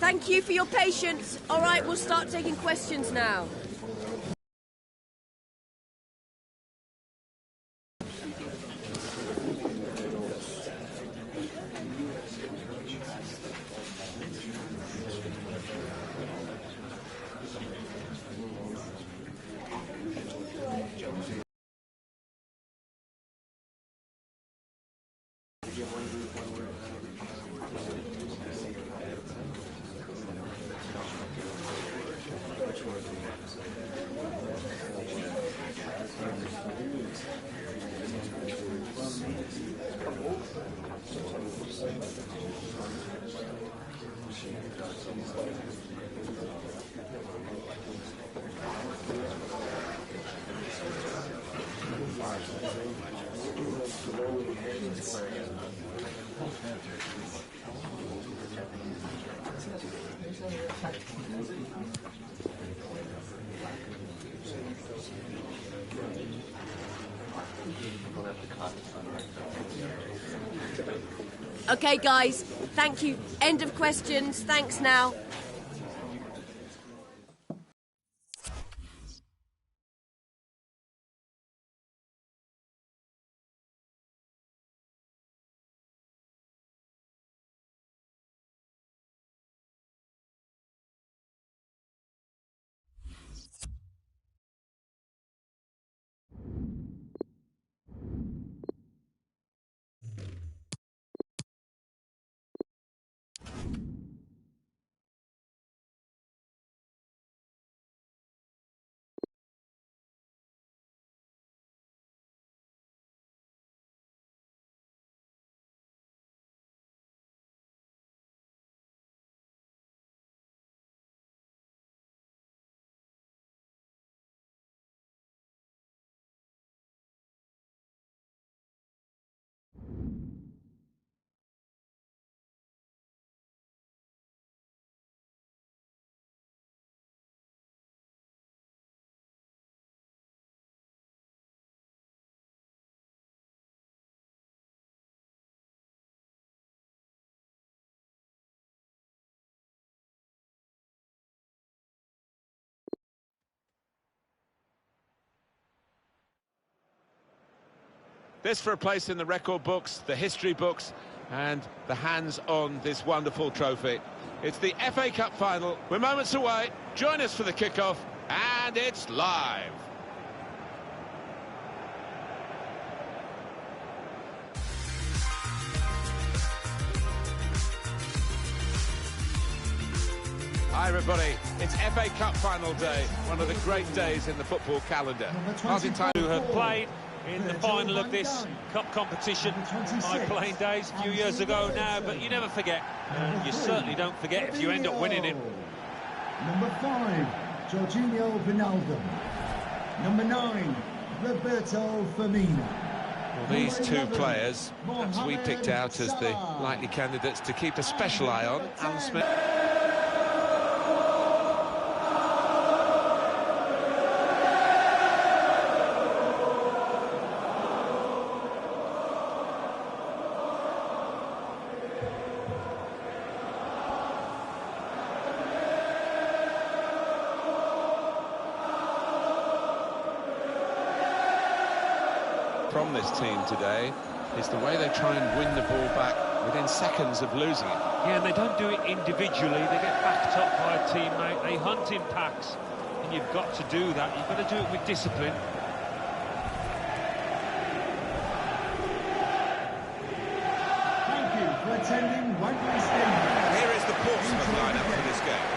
Thank you for your patience. All right, we'll start taking questions now. Okay, guys, thank you. End of questions. Thanks now. This for a place in the record books, the history books, and the hands on this wonderful trophy. It's the FA Cup final. We're moments away. Join us for the kickoff, and it's live. Hi everybody, it's FA Cup final day, one of the great days in the football calendar. Martin Tyler, who have played in the final of this cup competition, my playing days a few years ago now, but you never forget, and you certainly don't forget if you end up winning it. Number 5, Jorginho Wijnaldum. Number 9, Roberto Firmino. Well, these two players, perhaps we picked out as the likely candidates to keep a special eye on. Alan Smith. From this team today is the way they try and win the ball back within seconds of losing it. Yeah, and they don't do it individually, they get backed up by a teammate, they hunt in packs, and you've got to do that, you've got to do it with discipline. Thank you for attending Wembley Stadium. Here is the Portsmouth lineup for this game.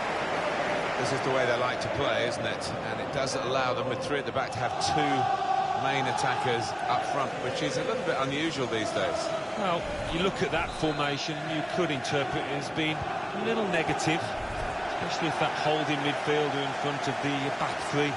This is the way they like to play, isn't it? And it does allow them, with three at the back, to have two main attackers up front, which is a little bit unusual these days. Well, you look at that formation and you could interpret it as being a little negative, especially if that holding midfielder in front of the back three.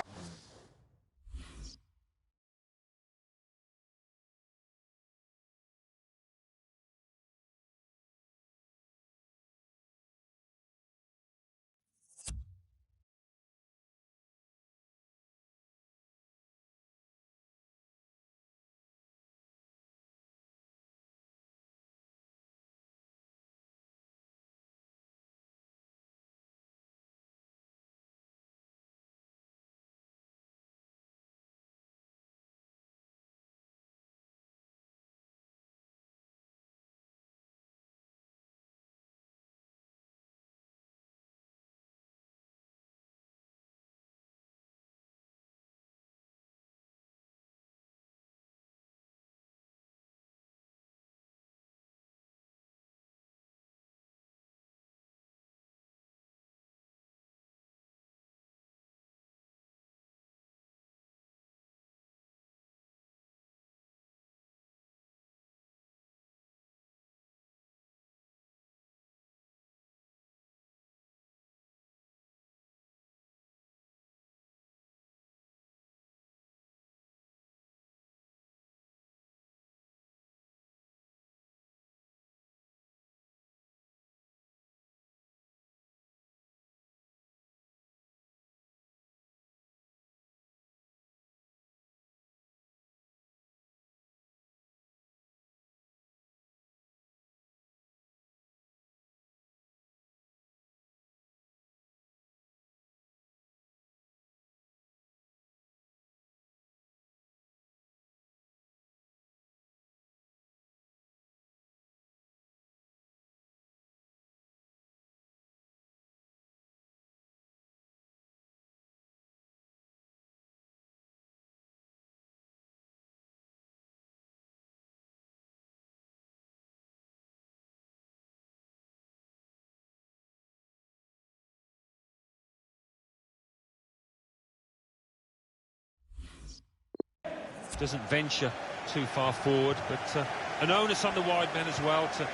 doesn't venture too far forward, but an onus on the wide men as well to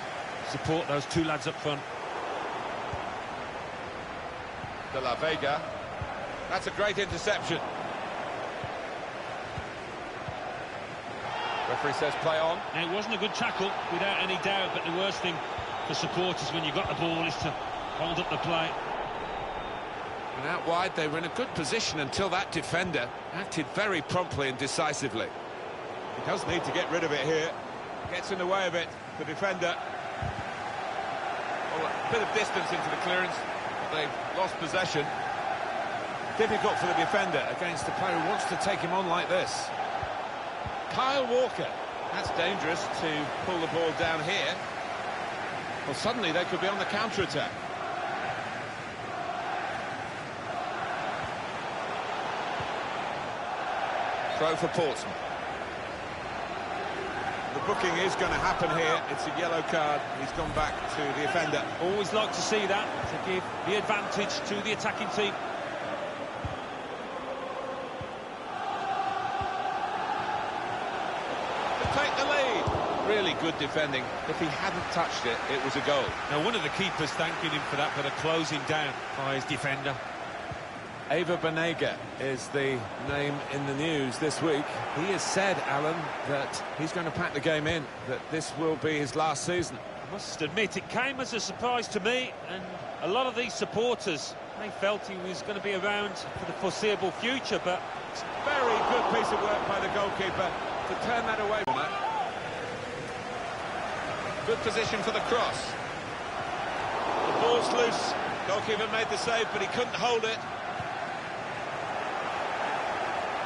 support those two lads up front. De La Vega. That's a great interception. Referee says play on. Now, it wasn't a good tackle, without any doubt, but the worst thing for supporters when you've got the ball is to hold up the play. And out wide, they were in a good position until that defender acted very promptly and decisively. He does need to get rid of it here. Gets in the way of it, the defender. Well, a bit of distance into the clearance, but they've lost possession. Difficult for the defender against a player who wants to take him on like this. Kyle Walker. That's dangerous to pull the ball down here. Well, suddenly they could be on the counter-attack. Throw for Portsmouth. The booking is going to happen here. It's a yellow card. He's gone back to the offender. Always like to see that, to give the advantage to the attacking team. To take the lead. Really good defending. If he hadn't touched it, it was a goal. Now, one of the keepers thanking him for that, but a closing down by his defender. Ava Banega is the name in the news this week. He has said, Alan, that he's going to pack the game in, that this will be his last season. I must admit, it came as a surprise to me, and a lot of these supporters, they felt he was going to be around for the foreseeable future, but It's a very good piece of work by the goalkeeper to turn that away from it. Good position for the cross. The ball's loose. Goalkeeper made the save, but he couldn't hold it.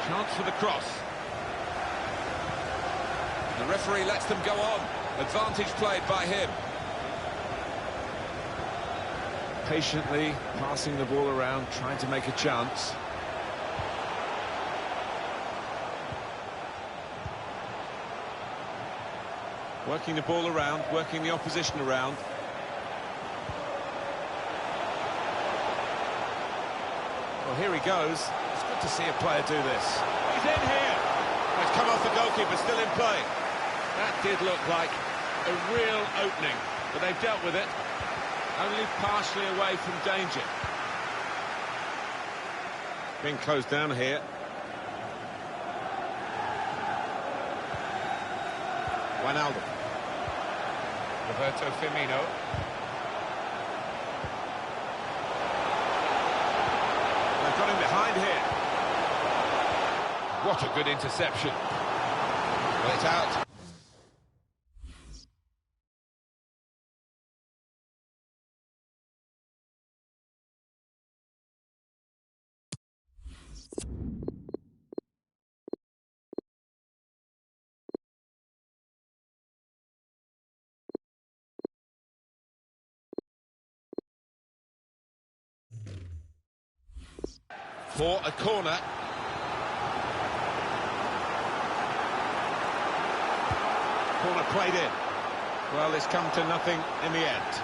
Chance for the cross. The referee lets them go on. Advantage played by him. Patiently passing the ball around, trying to make a chance. Working the ball around, working the opposition around. Well, here he goes. It's good to see a player do this. He's in here. It's come off the goalkeeper, still in play. That did look like a real opening, but they've dealt with it. Only partially away from danger. Being closed down here. Wijnaldum. Roberto Firmino. They've got him behind here. What a good interception. Well, it's out. For a corner. Corner played in. Well, it's come to nothing in the end.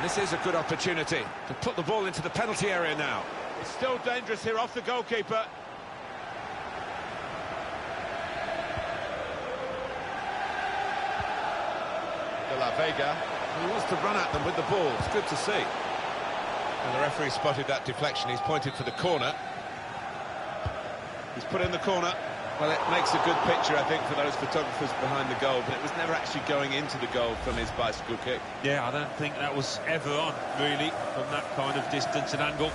This is a good opportunity to put the ball into the penalty area now. It's still dangerous here off the goalkeeper. De La Vega. He wants to run at them with the ball. It's good to see. And the referee spotted that deflection. He's pointed for the corner. He's put in the corner. Well, it makes a good picture, I think, for those photographers behind the goal, but it was never actually going into the goal from his bicycle kick. Yeah, I don't think that was ever on, really, from that kind of distance and angle.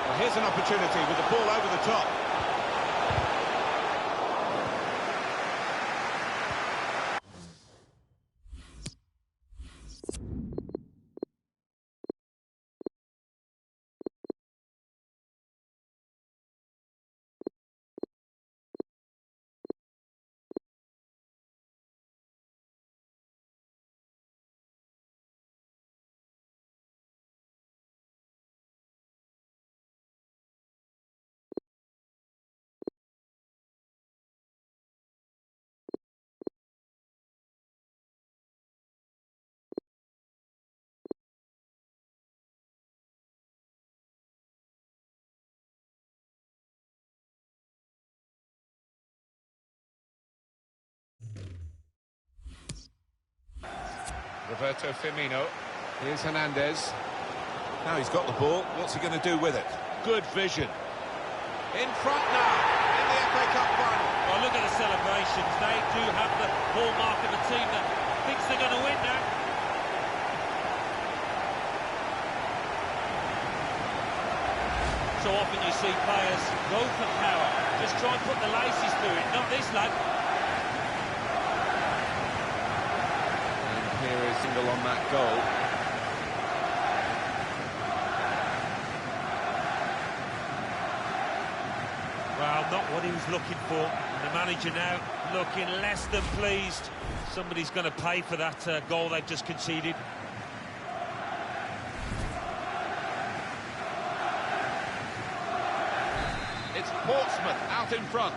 Well, here's an opportunity with the ball over the top. Roberto Firmino. Here's Hernandez. Now he's got the ball. What's he going to do with it? Good vision. In front now, in the FA Cup final. Well, look at the celebrations. They do have the hallmark of a team that thinks they're going to win now. So often you see players go for power, just try and put the laces through it. Not this lad. And here is single on that goal. Well, not what he was looking for. And the manager now looking less than pleased. Somebody's going to pay for that goal they've just conceded. It's Portsmouth out in front.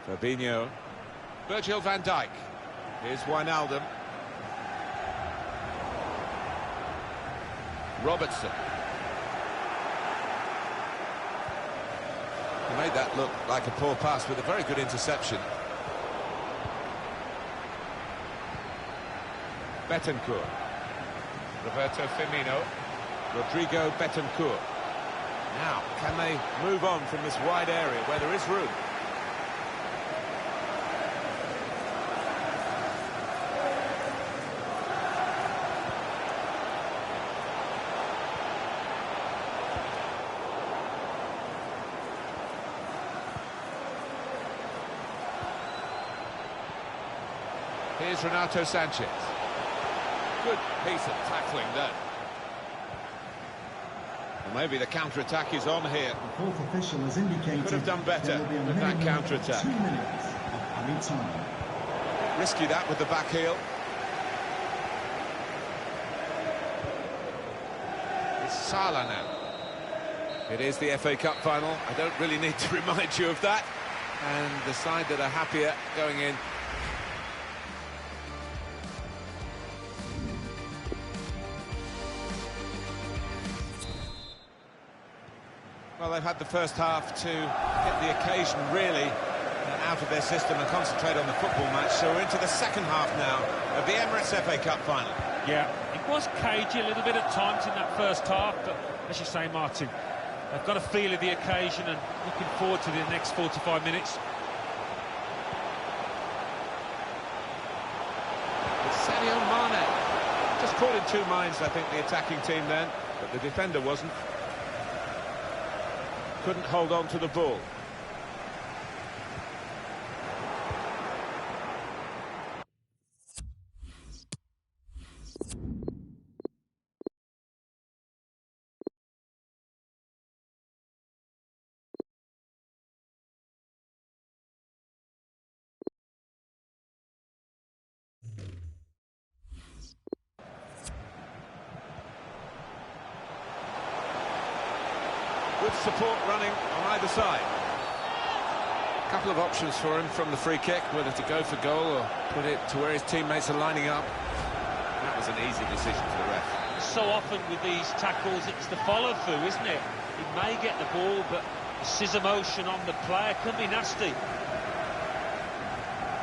Fabinho. Virgil van Dijk. Here's Wijnaldum. Robertson. He made that look like a poor pass with a very good interception. Betancourt. Roberto Firmino. Rodrigo Betancourt. Now, can they move on from this wide area where there is room? Here's Renato Sanchez. Good piece of tackling there. Well, maybe the counter-attack is on here. The fourth official has indicated Could have done better with that counter-attack. 2 minutes of added time. Risky that with the back heel. It's Salah now. It is the FA Cup final. I don't really need to remind you of that. And the side that are happier going in. Well, they've had the first half to get the occasion really out of their system and concentrate on the football match. So we're into the second half now of the Emirates FA Cup final. Yeah, it was cagey a little bit at times in that first half, but as you say, Martin, they've got a feel of the occasion and looking forward to the next 45 minutes. It's Sadio Mane. Just caught in two minds, I think, the attacking team then, but the defender wasn't. Couldn't hold on to the ball. Good support running on either side. A couple of options for him from the free kick, whether to go for goal or put it to where his teammates are lining up. That was an easy decision for the ref. So often with these tackles, it's the follow-through, isn't it? He may get the ball, but the scissor motion on the player can be nasty.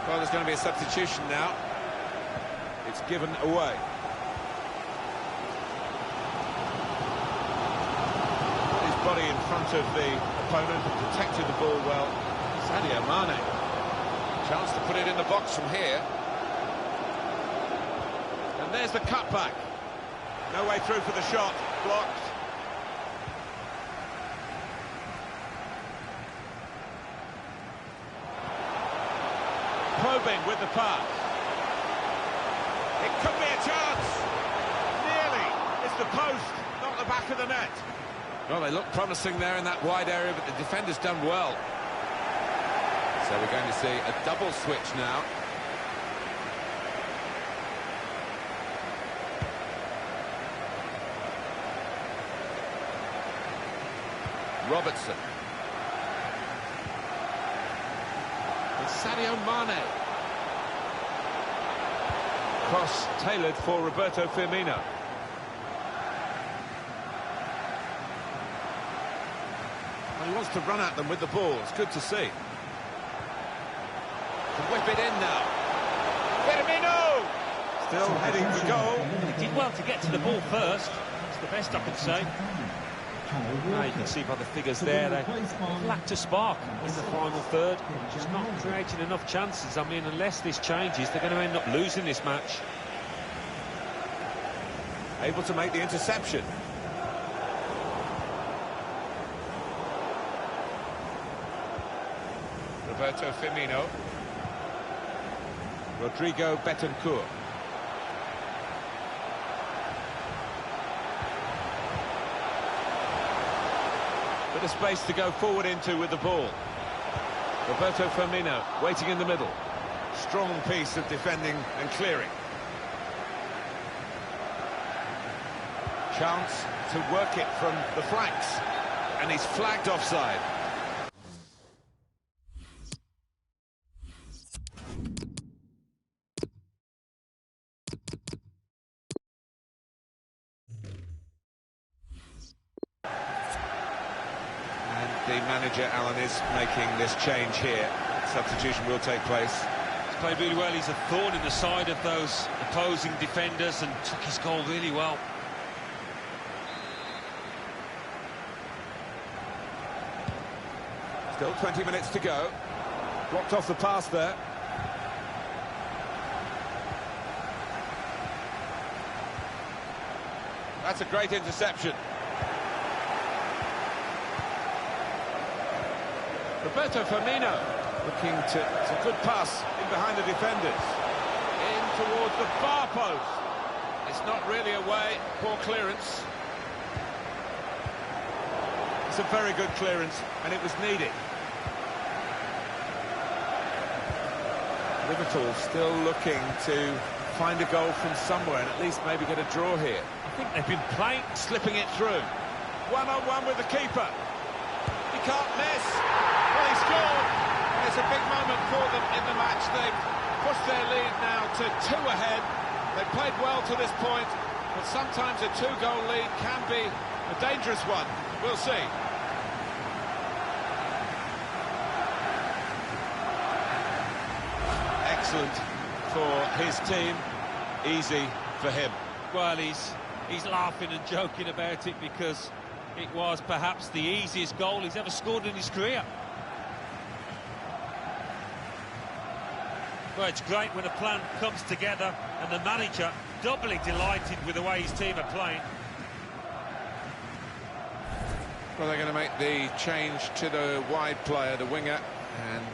Well, there's going to be a substitution now. It's given away. Body in front of the opponent, protected the ball well. Sadio Mane, chance to put it in the box from here. And there's the cutback. No way through for the shot, blocked. Robin with the pass. It could be a chance. Nearly. It's the post, not the back of the net. Well, they look promising there in that wide area, but the defender's done well. So we're going to see a double switch now. Robertson. It's Sadio Mane. Cross tailored for Roberto Firmino. Well, he wants to run at them with the ball. It's good to see. Can whip it in now. Firmino! Still heading for goal. He did well to get to the ball first. That's the best I can say. Now you can see by the figures there, they lacked a spark in the final third. Just not creating enough chances. I mean, unless this changes, they're going to end up losing this match. Able to make the interception. Roberto Firmino. Rodrigo Betancourt. Bit of space to go forward into with the ball. Roberto Firmino waiting in the middle. Strong piece of defending and clearing. Chance to work it from the flanks. And he's flagged offside. The manager, Alan, is making this change here. Substitution will take place. He's played really well. He's a thorn in the side of those opposing defenders and took his goal really well. Still 20 minutes to go. Blocked off the pass there. That's a great interception. Roberto Firmino looking to... It's a good pass in behind the defenders. In towards the far post. It's not really away. Poor clearance. It's a very good clearance, and it was needed. Liverpool still looking to find a goal from somewhere and at least maybe get a draw here. I think they've been playing... Slipping it through. One-on-one with the keeper. He can't miss. Well, he scored. And it's a big moment for them in the match. They've pushed their lead now to 2 ahead. They've played well to this point, but sometimes a 2-goal lead can be a dangerous one. We'll see. Excellent for his team. Easy for him. Well, he's laughing and joking about it because it was perhaps the easiest goal he's ever scored in his career. Well, it's great when a plan comes together and the manager doubly delighted with the way his team are playing. Well, they're going to make the change to the wide player, the winger, and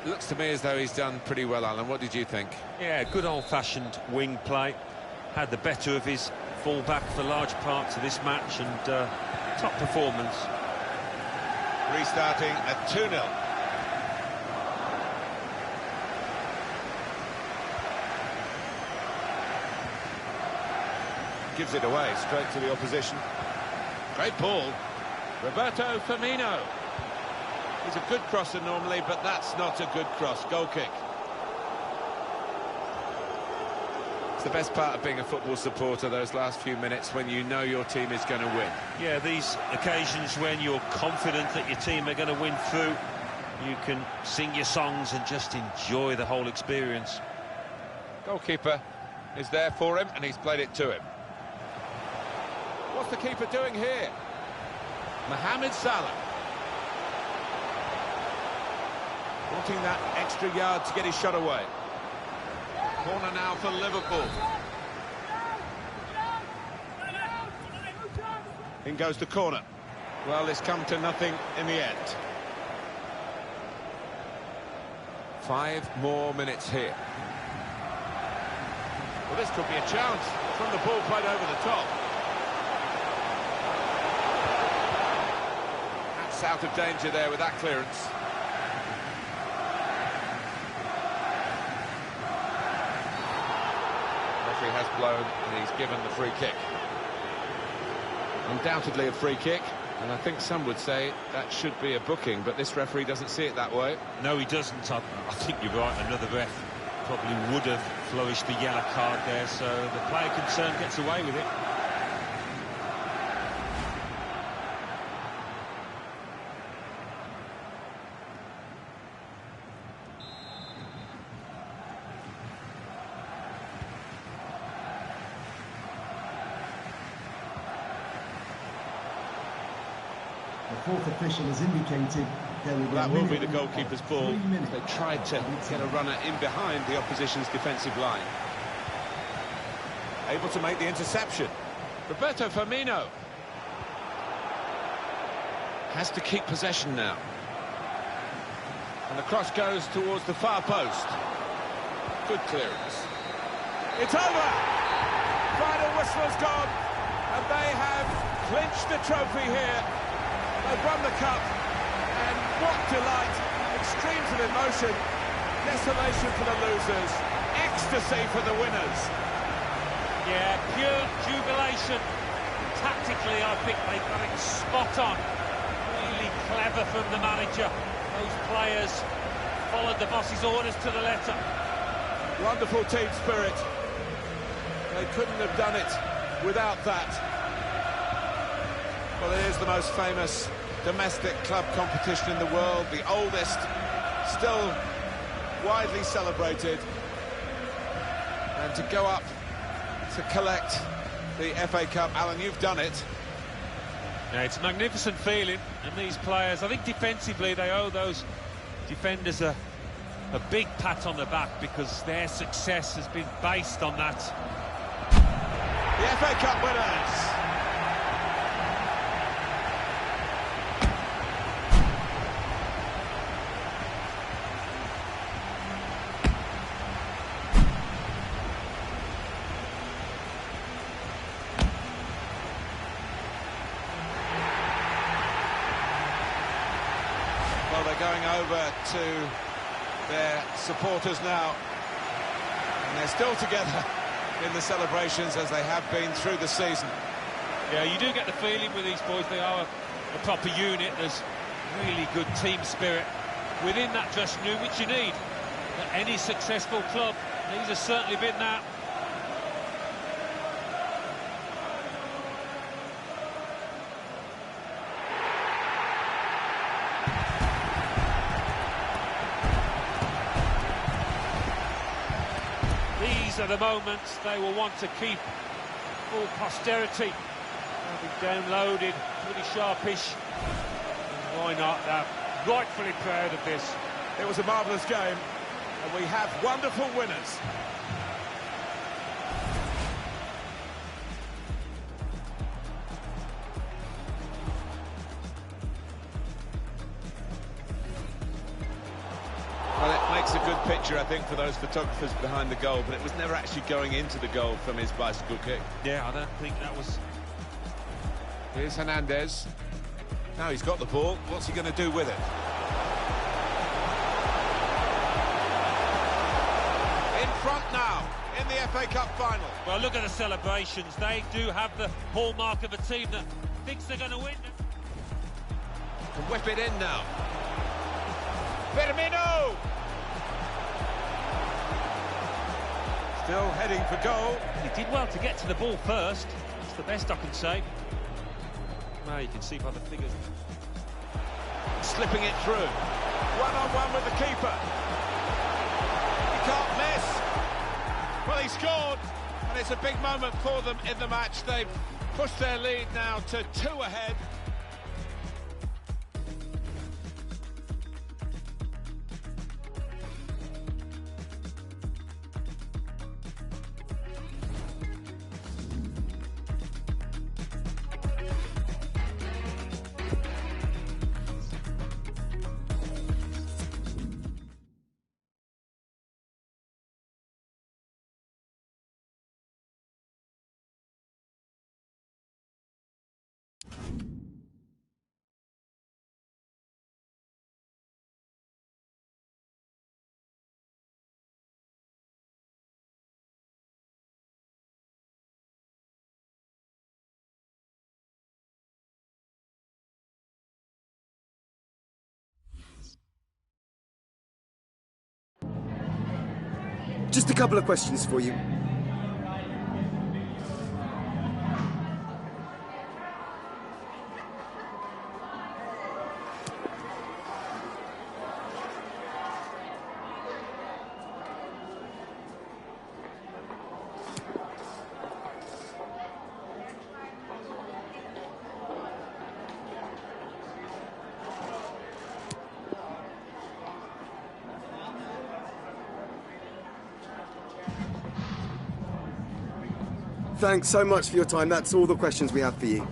it looks to me as though he's done pretty well, Alan. What did you think? Yeah, good old-fashioned wing play. Had the better of his full-back for large parts of this match, and top performance. Restarting at 2-0. Gives it away straight to the opposition. Great ball. Roberto Firmino. He's a good crosser normally, but that's not a good cross. Goal kick. It's the best part of being a football supporter, those last few minutes when you know your team is going to win. Yeah, these occasions when you're confident that your team are going to win through, you can sing your songs and just enjoy the whole experience. Goalkeeper is there for him, and he's played it to him. What's the keeper doing here? Mohamed Salah. Wanting that extra yard to get his shot away. Corner now for Liverpool. In goes the corner. Well, it's come to nothing in the end. 5 more minutes here. Well, this could be a chance from the ball played over the top. That's out of danger there with that clearance. Referee has blown and he's given the free kick. Undoubtedly a free kick, and I think some would say that should be a booking, but this referee doesn't see it that way. No, he doesn't. I think you're right. Another ref probably would have flourished the yellow card there, so the player concerned gets away with it. The fourth official has indicated there will be That a will be minimum the of goalkeeper's 3 ball. minutes. They tried to get a runner in behind the opposition's defensive line. Able to make the interception. Roberto Firmino has to keep possession now. And the cross goes towards the far post. Good clearance. It's over! Final whistle has gone, and they have clinched the trophy here. They've won the cup, and what delight! Extremes of emotion, desolation for the losers, ecstasy for the winners. Yeah, pure jubilation. Tactically, I think they got it spot on. Really clever from the manager. Those players followed the boss's orders to the letter. Wonderful team spirit. They couldn't have done it without that. Well, it is the most famous domestic club competition in the world, the oldest, still widely celebrated. And to go up to collect the FA Cup, Alan, you've done it. Yeah, it's a magnificent feeling, and these players, I think defensively, they owe those defenders a big pat on the back, because their success has been based on that. The FA Cup winners. Well, they're going over to their supporters now, and they're still together in the celebrations as they have been through the season. Yeah, you do get the feeling with these boys, they are a proper unit. There's really good team spirit within that dressing room, which you need at any successful club. These have certainly been that. These are the moments they will want to keep for posterity. They'll be downloaded, pretty sharpish. And why not? They're rightfully proud of this. It was a marvellous game, and we have wonderful winners. Well, it makes a good picture, I think, for those photographers behind the goal, but it was never actually going into the goal from his bicycle kick. Yeah, I don't think that was... Here's Hernandez. Now he's got the ball. What's he going to do with it? In front now, in the FA Cup final. Well, look at the celebrations. They do have the hallmark of a team that thinks they're going to win. Can whip it in now. Firmino! Still heading for goal. He did well to get to the ball first. That's the best I can say. Well, you can see by the figures. Slipping it through. One-on-one with the keeper. He can't miss. Well, he scored, and it's a big moment for them in the match. They've pushed their lead now to 2 ahead. Just a couple of questions for you. Thanks so much for your time. That's all the questions we have for you.